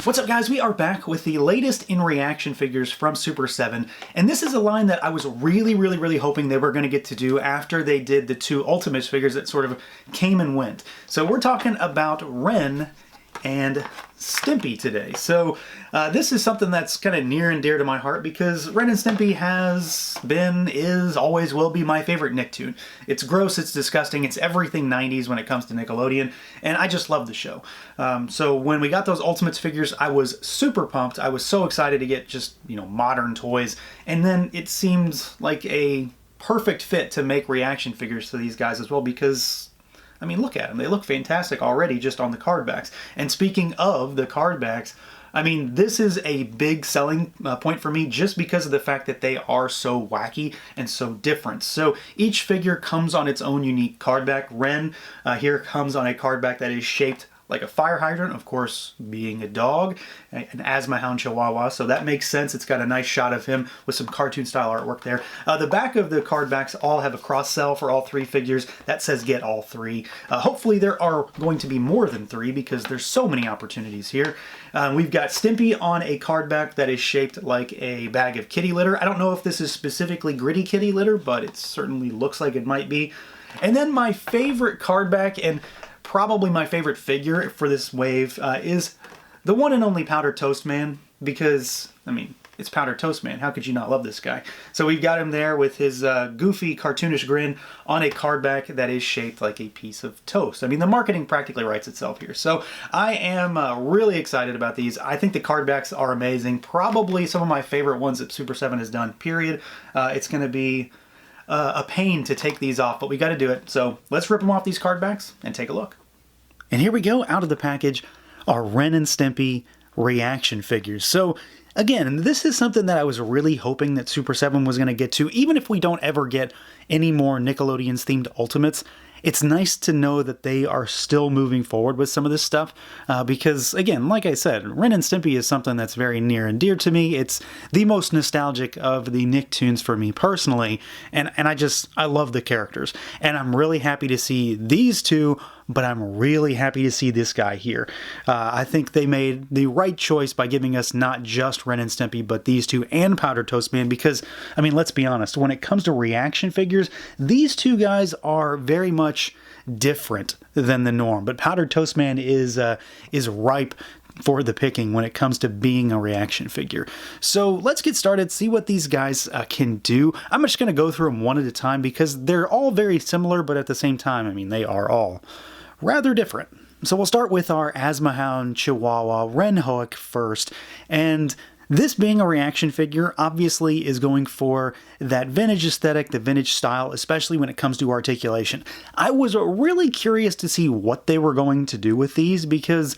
What's up, guys? We are back with the latest in reaction figures from Super7, and this is a line that I was really hoping they were going to get to do after they did the two Ultimates figures that sort of came and went. So we're talking about Ren and Stimpy today. So this is something that's kind of near and dear to my heart because Ren and Stimpy has been, is, always will be my favorite Nicktoon. It's gross, it's disgusting, it's everything 90s when it comes to Nickelodeon, and I just love the show. So when we got those Ultimates figures, I was super pumped. I was so excited to get just, you know, modern toys, and then it seems like a perfect fit to make reaction figures to these guys as well because I mean, look at them. They look fantastic already just on the card backs. And speaking of the card backs, I mean, this is a big selling point for me just because of the fact that they are so wacky and so different. So each figure comes on its own unique card back. Ren here comes on a card back that is shaped like a fire hydrant, of course, being a dog, an Maaaaan Chihuahua, so that makes sense. It's got a nice shot of him with some cartoon-style artwork there. The back of the card backs all have a cross-sell for all three figures. That says get all three. Hopefully there are going to be more than three because there's so many opportunities here. We've got Stimpy on a card back that is shaped like a bag of kitty litter. I don't know if this is specifically gritty kitty litter, but it certainly looks like it might be. And then my favorite card back, and probably my favorite figure for this wave, is the one and only Powdered Toastman, because, I mean, it's Powdered Toastman. How could you not love this guy? So we've got him there with his goofy, cartoonish grin on a card back that is shaped like a piece of toast. I mean, the marketing practically writes itself here. So I am really excited about these. I think the card backs are amazing. Probably some of my favorite ones that Super7 has done, period. It's going to be a pain to take these off, but we got to do it. So let's rip them off these card backs and take a look. And here we go. Out of the package are Ren and Stimpy reaction figures. So again, this is something that I was really hoping that Super7 was going to get to. Even if we don't ever get any more Nickelodeon's themed Ultimates, it's nice to know that they are still moving forward with some of this stuff because, again, like I said, Ren and Stimpy is something that's very near and dear to me. It's the most nostalgic of the Nicktoons for me personally, and I love the characters. And I'm really happy to see these two, but I'm really happy to see this guy here. I think they made the right choice by giving us not just Ren and Stimpy, but these two and Powdered Toastman because, I mean, let's be honest, when it comes to reaction figures, these two guys are very much different than the norm. But Powdered Toastman is ripe for the picking when it comes to being a reaction figure. So let's get started, see what these guys can do. I'm just going to go through them one at a time because they're all very similar, but at the same time, I mean, they are all rather different. So we'll start with our Maaaaan Chihuahua Ren Hoek first, and this being a reaction figure obviously is going for that vintage aesthetic, the vintage style, especially when it comes to articulation. I was really curious to see what they were going to do with these because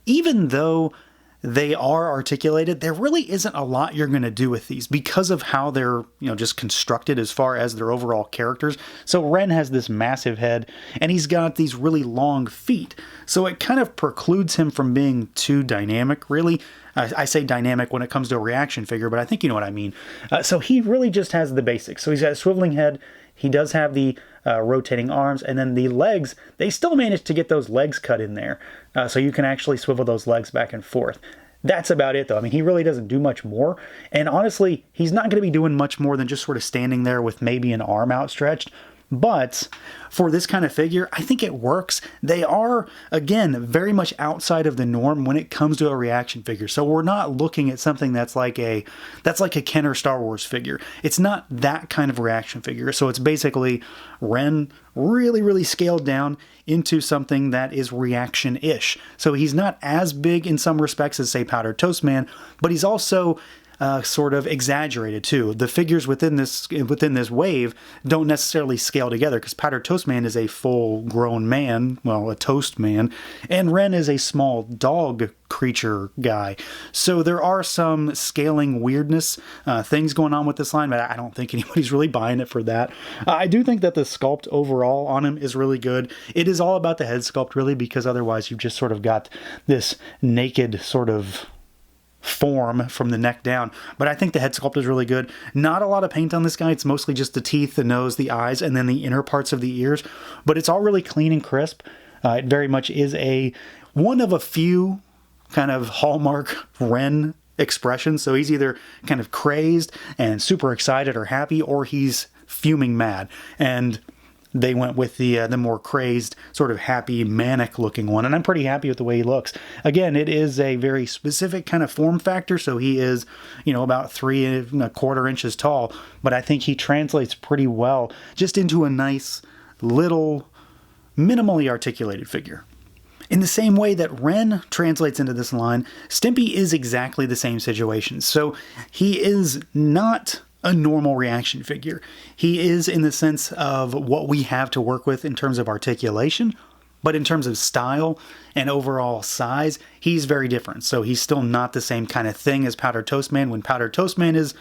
even though they are articulated, there really isn't a lot you're going to do with these because of how they're, you know, just constructed as far as their overall characters. So Ren has this massive head and he's got these really long feet. So it kind of precludes him from being too dynamic, really. I say dynamic when it comes to a reaction figure, but I think you know what I mean. So he really just has the basics. So he's got a swiveling head. He does have the rotating arms, and then the legs, they still managed to get those legs cut in there. So you can actually swivel those legs back and forth. That's about it, though. I mean, he really doesn't do much more. And honestly, he's not going to be doing much more than just sort of standing there with maybe an arm outstretched. But for this kind of figure, I think it works. They are, again, very much outside of the norm when it comes to a reaction figure. So we're not looking at something that's like a Kenner Star Wars figure. It's not that kind of reaction figure. So it's basically Ren really scaled down into something that is reaction-ish. So he's not as big in some respects as, say, Powdered Toastman, but he's also sort of exaggerated too. The figures within this wave don't necessarily scale together because Powdered Toastman is a full-grown man, well, a toast man, and Ren is a small dog creature guy. So there are some scaling weirdness things going on with this line, but I don't think anybody's really buying it for that. I do think that the sculpt overall on him is really good. It is all about the head sculpt, really, because otherwise you've just sort of got this naked sort of form from the neck down, but I think the head sculpt is really good. Not a lot of paint on this guy. It's mostly just the teeth, the nose, the eyes, and then the inner parts of the ears, but it's all really clean and crisp. It very much is one of a few kind of hallmark Ren expression. So he's either kind of crazed and super excited or happy, or he's fuming mad. And they went with the more crazed, sort of happy, manic looking one, and I'm pretty happy with the way he looks. Again, it is a very specific kind of form factor, so he is, about 3¼ inches tall, but I think he translates pretty well just into a nice little minimally articulated figure. In the same way that Ren translates into this line, Stimpy is exactly the same situation. So he is not a normal reaction figure. He is in the sense of what we have to work with in terms of articulation, but in terms of style and overall size, he's very different. So he's still not the same kind of thing as Powdered Toastman, when Powdered Toastman is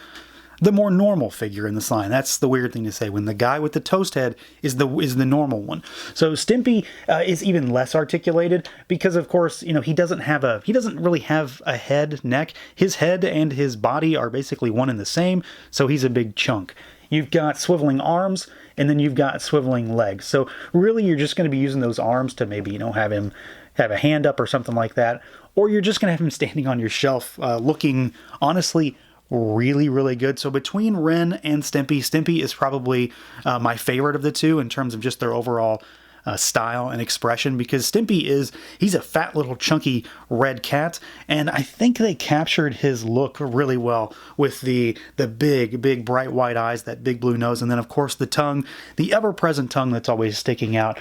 the more normal figure in this line. That's the weird thing to say, when the guy with the toast head is the normal one. So Stimpy is even less articulated because, of course, he doesn't really have a head, neck. His head and his body are basically one and the same, so he's a big chunk. You've got swiveling arms, and then you've got swiveling legs. So really, you're just going to be using those arms to maybe, have him have a hand up or something like that, or you're just going to have him standing on your shelf, looking honestly really, really good. So between Ren and Stimpy, Stimpy is probably my favorite of the two in terms of just their overall style and expression, because he's a fat little chunky red cat, and I think they captured his look really well with the big bright white eyes, that big blue nose, and then of course the tongue, the ever-present tongue that's always sticking out.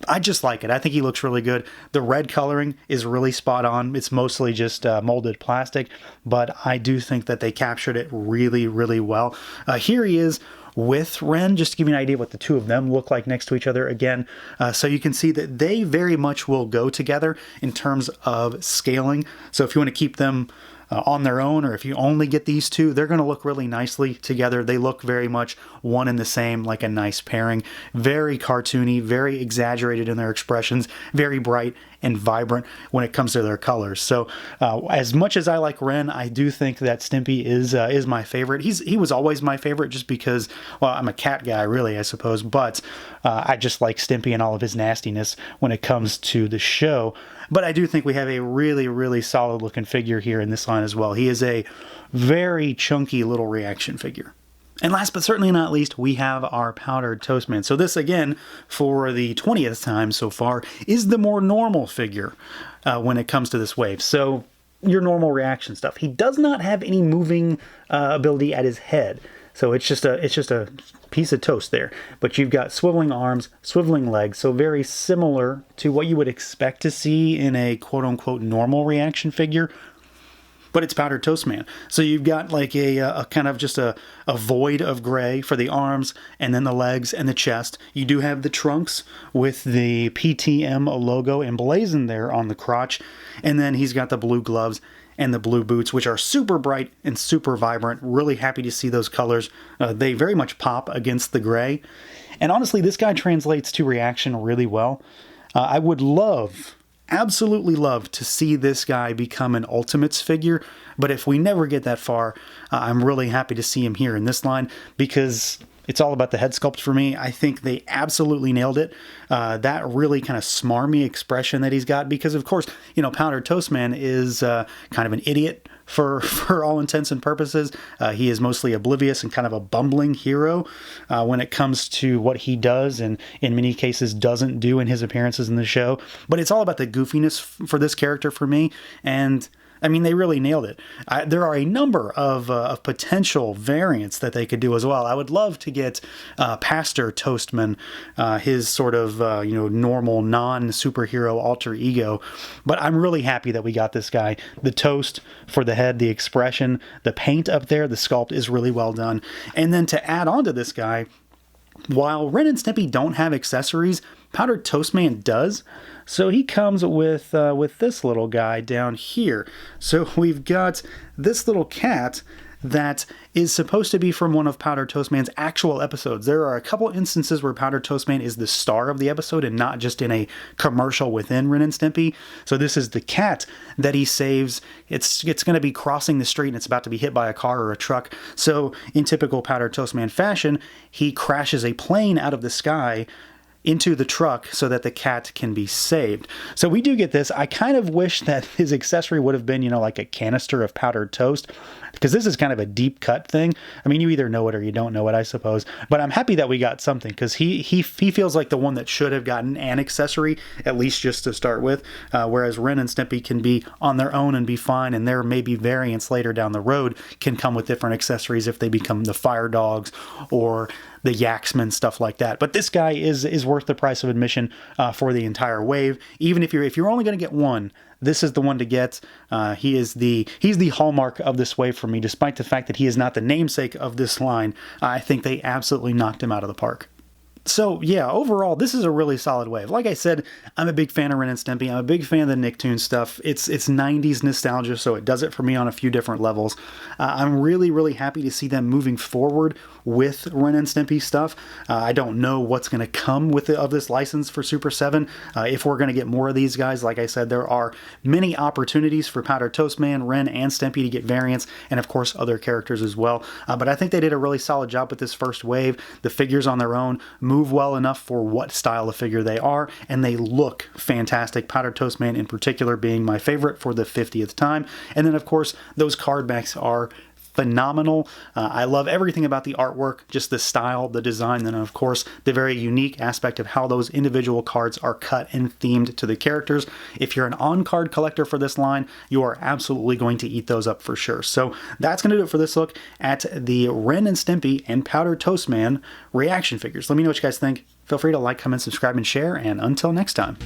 I just like it. I think he looks really good. The red coloring is really spot on. It's mostly just molded plastic, but I do think that they captured it really, really well. Here he is with Ren, just to give you an idea what the two of them look like next to each other again. So you can see that they very much will go together in terms of scaling. So if you want to keep them on their own, or if you only get these two, they're going to look really nicely together. They look very much one and the same, like a nice pairing. Very cartoony, very exaggerated in their expressions, very bright and vibrant when it comes to their colors. So as much as I like Ren, I do think that Stimpy is my favorite. He was always my favorite just because, well, I'm a cat guy really, I suppose, but I just like Stimpy and all of his nastiness when it comes to the show. But I do think we have a really, really solid looking figure here in this line as well. He is a very chunky little reaction figure. And last but certainly not least, we have our Powdered Toastman. So this, again, for the 20th time so far, is the more normal figure when it comes to this wave. So your normal reaction stuff. He does not have any moving ability at his head. So it's just a piece of toast there. But you've got swiveling arms, swiveling legs, so very similar to what you would expect to see in a quote-unquote normal reaction figure. But it's Powdered Toastman. So you've got like a kind of just a void of gray for the arms, and then the legs and the chest. You do have the trunks with the PTM logo emblazoned there on the crotch. And then he's got the blue gloves and the blue boots, which are super bright and super vibrant. Really happy to see those colors. They very much pop against the gray. And honestly, this guy translates to reaction really well. I would absolutely love to see this guy become an Ultimates figure, but if we never get that far, I'm really happy to see him here in this line, because it's all about the head sculpt for me. I think they absolutely nailed it. That really kind of smarmy expression that he's got, because of course, Powdered Toastman is kind of an idiot for all intents and purposes. He is mostly oblivious and kind of a bumbling hero when it comes to what he does, and in many cases doesn't do in his appearances in the show. But it's all about the goofiness for this character for me, and I mean, they really nailed it. There are a number of potential variants that they could do as well. I would love to get Pastor Toastman, his sort of normal non-superhero alter ego. But I'm really happy that we got this guy. The toast for the head, the expression, the paint up there, the sculpt is really well done. And then to add on to this guy, while Ren and Stimpy don't have accessories, Powdered Toastman does. So he comes with this little guy down here. So we've got this little cat that is supposed to be from one of Powdered Toastman's actual episodes. There are a couple instances where Powdered Toastman is the star of the episode and not just in a commercial within Ren and Stimpy. So this is the cat that he saves. It's going to be crossing the street and it's about to be hit by a car or a truck. So in typical Powdered Toastman fashion, he crashes a plane out of the sky, into the truck so that the cat can be saved. So we do get this. I kind of wish that his accessory would have been, you know, like a canister of powdered toast, because this is kind of a deep cut thing. I mean, you either know it or you don't know it, I suppose. But I'm happy that we got something, because he feels like the one that should have gotten an accessory, at least just to start with. Whereas Ren and Stimpy can be on their own and be fine, and there may be variants later down the road can come with different accessories if they become the fire dogs or the Yaxman, stuff like that. But this guy is worth the price of admission for the entire wave. Even if you're only going to get one, this is the one to get. He's the hallmark of this wave for me, despite the fact that he is not the namesake of this line. I think they absolutely knocked him out of the park. So yeah, overall, this is a really solid wave. Like I said, I'm a big fan of Ren and Stimpy. I'm a big fan of the Nicktoons stuff. It's 90s nostalgia, so it does it for me on a few different levels. I'm really, really happy to see them moving forward with Ren and Stimpy stuff. I don't know what's going to come with of this license for Super 7. If we're going to get more of these guys, like I said, there are many opportunities for Powdered Toastman, Ren, and Stimpy to get variants, and of course other characters as well. But I think they did a really solid job with this first wave. The figures on their own move well enough for what style of figure they are, and they look fantastic. Powdered Toastman in particular being my favorite for the 50th time. And then of course those card backs are phenomenal. I love everything about the artwork, just the style, the design, and of course the very unique aspect of how those individual cards are cut and themed to the characters. If you're an on-card collector for this line, you are absolutely going to eat those up for sure. So that's going to do it for this look at the Ren and Stimpy and Powdered Toastman reaction figures. Let me know what you guys think. Feel free to like, comment, subscribe, and share, and until next time.